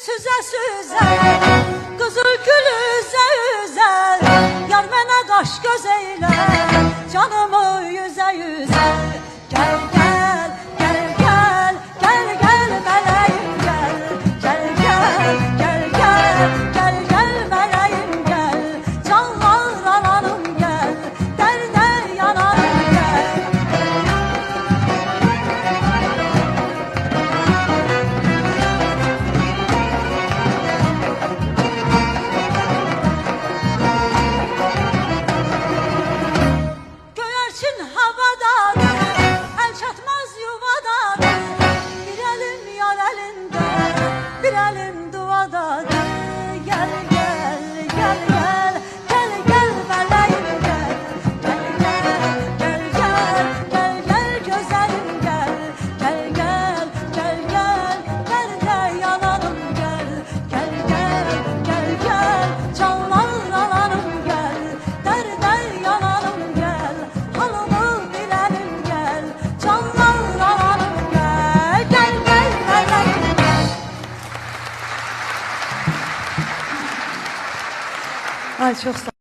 süze süze, kızıl gül üze üze, yar mənə qaş göz eylə, canımı yüzə yüzə. Gel gel gel gel gel gel meleğim gel, gel gel gel gel gel gel meleğim gel, canlar alanım gel, derde yanarım gel. Göyerçin havadan, el çatmaz yuvadan, bir elim yar elinde, bir elim duvadadır. Gel gel gel gel gel gel meleğim gel, gel gel gel gel gel gel güzelim gel, gel gel gel gel gel gel yanarım gel, gel gel gel gel canlar alanım gel, derde yanarım gel, halımı bilelim gel, canlar alanım gel, gel gel meleğim gel. Ay çok sağ